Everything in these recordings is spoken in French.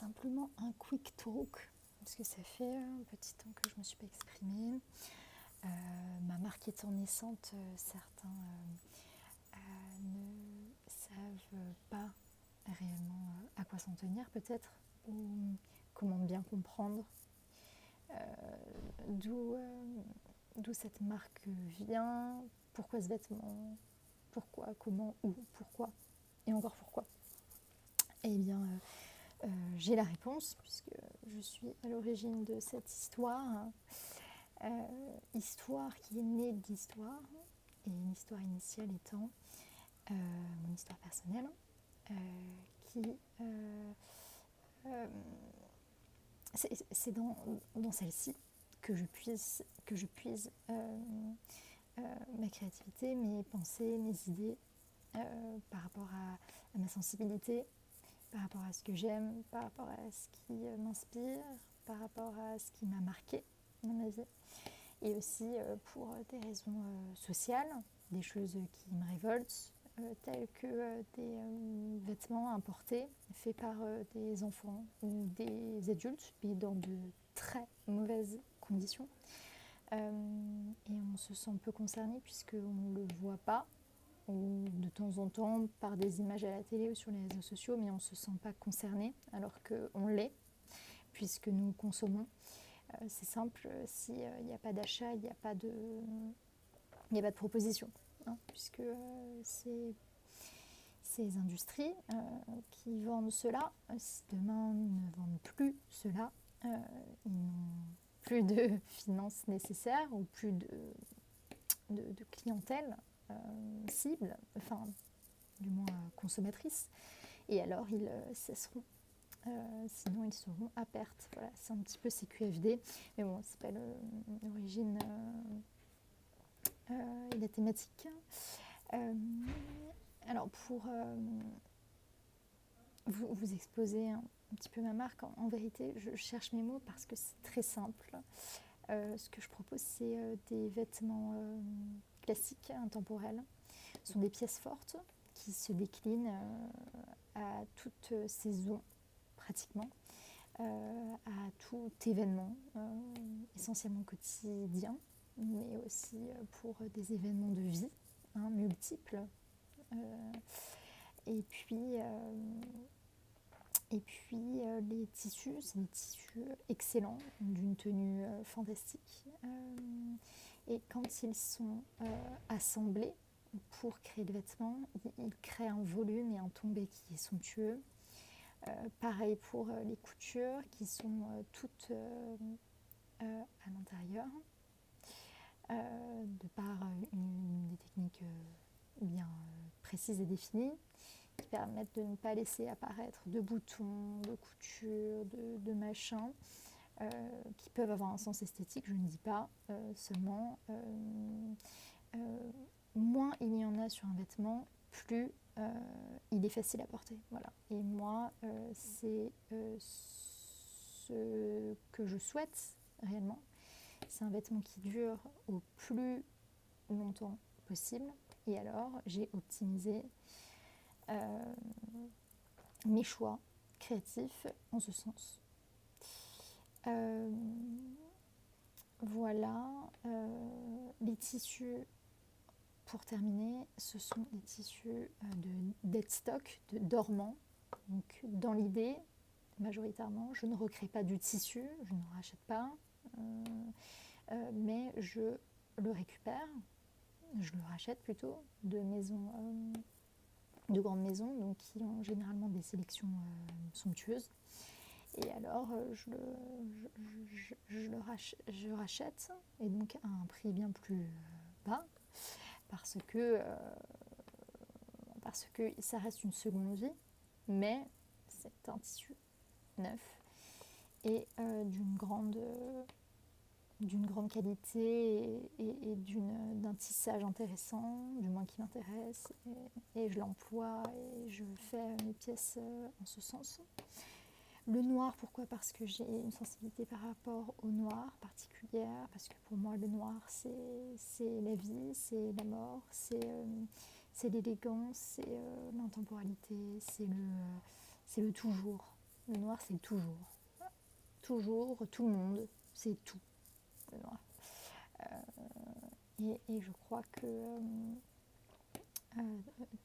simplement un quick talk, parce que ça fait un petit temps que je ne me suis pas exprimée. Ma marque étant naissante, certains ne savent pas réellement à quoi s'en tenir peut-être, ou comment bien comprendre d'où cette marque vient, pourquoi ce vêtement, pourquoi, comment, où, pourquoi, et encore pourquoi. Eh bien, j'ai la réponse, puisque je suis à l'origine de cette histoire. Histoire qui est née d'histoire, et une histoire initiale étant mon histoire personnelle, qui... c'est dans celle-ci que je puise ma créativité, mes pensées, mes idées, par rapport à ma sensibilité, par rapport à ce que j'aime, par rapport à ce qui m'inspire, par rapport à ce qui m'a marqué dans ma vie, et aussi pour des raisons sociales, des choses qui me révoltent, telles que des vêtements importés faits par des enfants ou des adultes, mais dans de très mauvaises conditions. Et on se sent peu concerné puisqu'on ne le voit pas, ou de temps en temps par des images à la télé ou sur les réseaux sociaux, mais on ne se sent pas concerné alors qu'on l'est, puisque nous consommons. C'est simple, s'il n'y a pas d'achat, il n'y a pas de proposition, hein, puisque ces industries qui vendent cela, si demain ne vendent plus cela, ils n'ont plus de finances nécessaires ou plus de clientèle cible, enfin du moins consommatrice, et alors ils cesseront. Sinon ils seront à perte. Voilà, c'est un petit peu CQFD, mais bon, c'est pas l'origine et la thématique. Alors pour vous exposer un petit peu ma marque, en vérité je cherche mes mots parce que c'est très simple. Ce que je propose, c'est des vêtements classiques, intemporels. Ce sont des pièces fortes qui se déclinent à toute saison pratiquement, à tout événement, essentiellement quotidien, mais aussi pour des événements de vie, hein, multiples. Et puis les tissus, c'est des tissus excellents, d'une tenue fantastique. Et quand ils sont assemblés pour créer le vêtement, ils créent un volume et un tombé qui est somptueux. Pareil pour les coutures qui sont toutes à l'intérieur, de par des techniques bien précises et définies, qui permettent de ne pas laisser apparaître de boutons, de coutures, de machins, qui peuvent avoir un sens esthétique, je ne dis pas, seulement moins il y en a sur un vêtement, plus il est facile à porter. Voilà. Et moi, c'est ce que je souhaite réellement. C'est un vêtement qui dure au plus longtemps possible. Et alors, j'ai optimisé mes choix créatifs en ce sens. Voilà. Les tissus, pour terminer, ce sont des tissus de dead stock, de dormant. Donc, dans l'idée, majoritairement, je ne recrée pas du tissu, je ne rachète pas, mais je le récupère, je le rachète plutôt de maisons, de grandes maisons, donc qui ont généralement des sélections somptueuses. Et alors, je rachète, et donc à un prix bien plus bas, parce que ça reste une seconde vie, mais c'est un tissu neuf et d'une grande qualité et d'un tissage intéressant, du moins qui m'intéresse, et je l'emploie et je fais mes pièces en ce sens. Le noir, pourquoi ? Parce que j'ai une sensibilité par rapport au noir particulière, parce que pour moi le noir c'est la vie, c'est la mort, c'est l'élégance, c'est l'intemporalité, c'est le toujours. Le noir, c'est toujours. Toujours, tout le monde, c'est tout, le noir. Et je crois que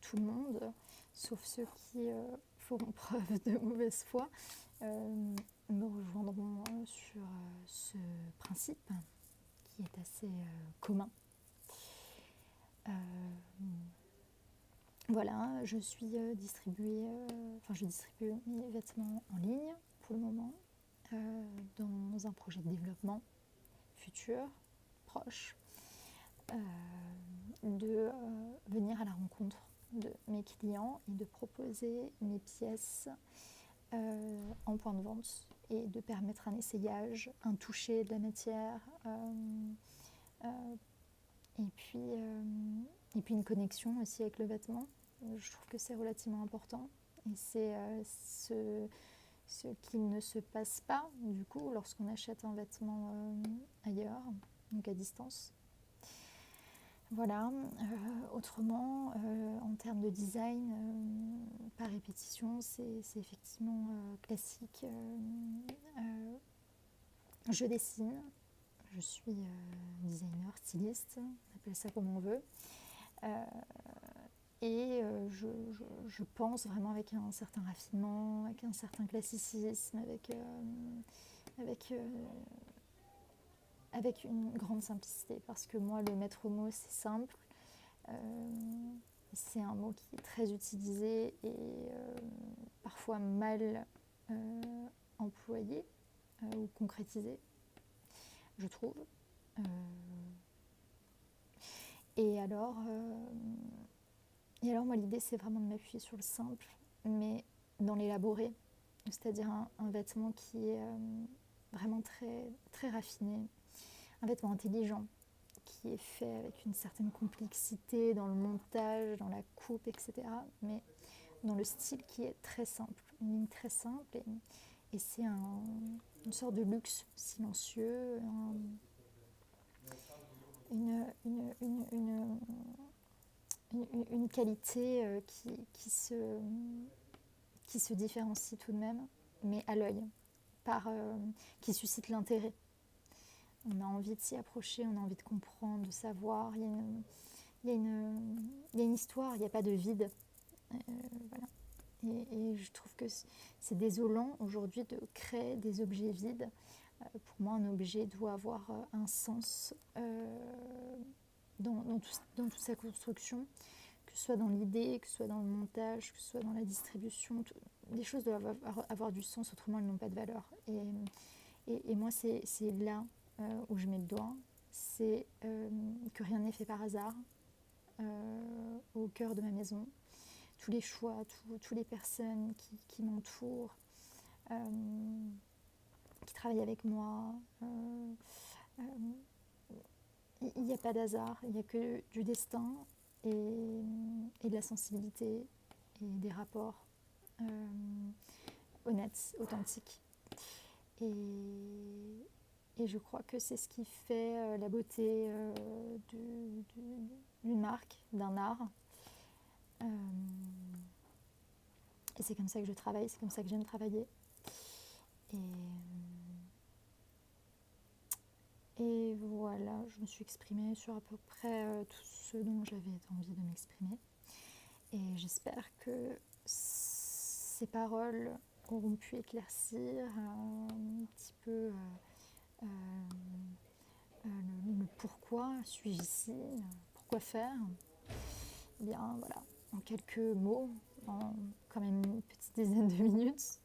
tout le monde, sauf ceux qui feront preuve de mauvaise foi, me rejoindront sur ce principe qui est assez commun. Voilà, je distribue mes vêtements en ligne pour le moment, dans un projet de développement futur, proche, de venir à la rencontre de mes clients et de proposer mes pièces en point de vente et de permettre un essayage, un toucher de la matière, et puis une connexion aussi avec le vêtement. Je trouve que c'est relativement important et c'est ce qui ne se passe pas du coup lorsqu'on achète un vêtement ailleurs, donc à distance. Voilà. Autrement, en termes de design, par répétition, c'est effectivement classique. Je dessine, je suis designer, styliste, on appelle ça comme on veut. Et je pense vraiment avec un certain raffinement, avec un certain classicisme, avec une grande simplicité. Parce que moi, le maître mot, c'est simple. C'est un mot qui est très utilisé et parfois mal employé ou concrétisé, je trouve. Et alors, moi, l'idée, c'est vraiment de m'appuyer sur le simple, mais dans l'élaboré. C'est-à-dire un vêtement qui est vraiment très, très raffiné, un vêtement intelligent, qui est fait avec une certaine complexité dans le montage, dans la coupe, etc. Mais dans le style qui est très simple, une ligne très simple. Et c'est une sorte de luxe silencieux, une qualité qui se différencie tout de même, mais à l'œil, qui suscite l'intérêt. On a envie de s'y approcher, on a envie de comprendre, de savoir. Il y a une histoire, il n'y a pas de vide. Voilà. Et je trouve que c'est désolant aujourd'hui de créer des objets vides. Pour moi, un objet doit avoir un sens dans toute sa construction, que ce soit dans l'idée, que ce soit dans le montage, que ce soit dans la distribution. Les choses doivent avoir du sens, autrement elles n'ont pas de valeur. Et moi, c'est là où je mets le doigt, c'est que rien n'est fait par hasard au cœur de ma maison. Tous les choix, toutes les personnes qui m'entourent, qui travaillent avec moi, il n'y a pas d'hasard, il n'y a que du destin et de la sensibilité et des rapports honnêtes, authentiques. Et je crois que c'est ce qui fait la beauté d'une marque, d'un art. Et c'est comme ça que je travaille, c'est comme ça que j'aime travailler. Et voilà, je me suis exprimée sur à peu près tout ce dont j'avais envie de m'exprimer. Et j'espère que ces paroles auront pu éclaircir un petit peu le pourquoi suis-je ici, pourquoi faire. Eh bien voilà, en quelques mots, en quand même une petite dizaine de minutes.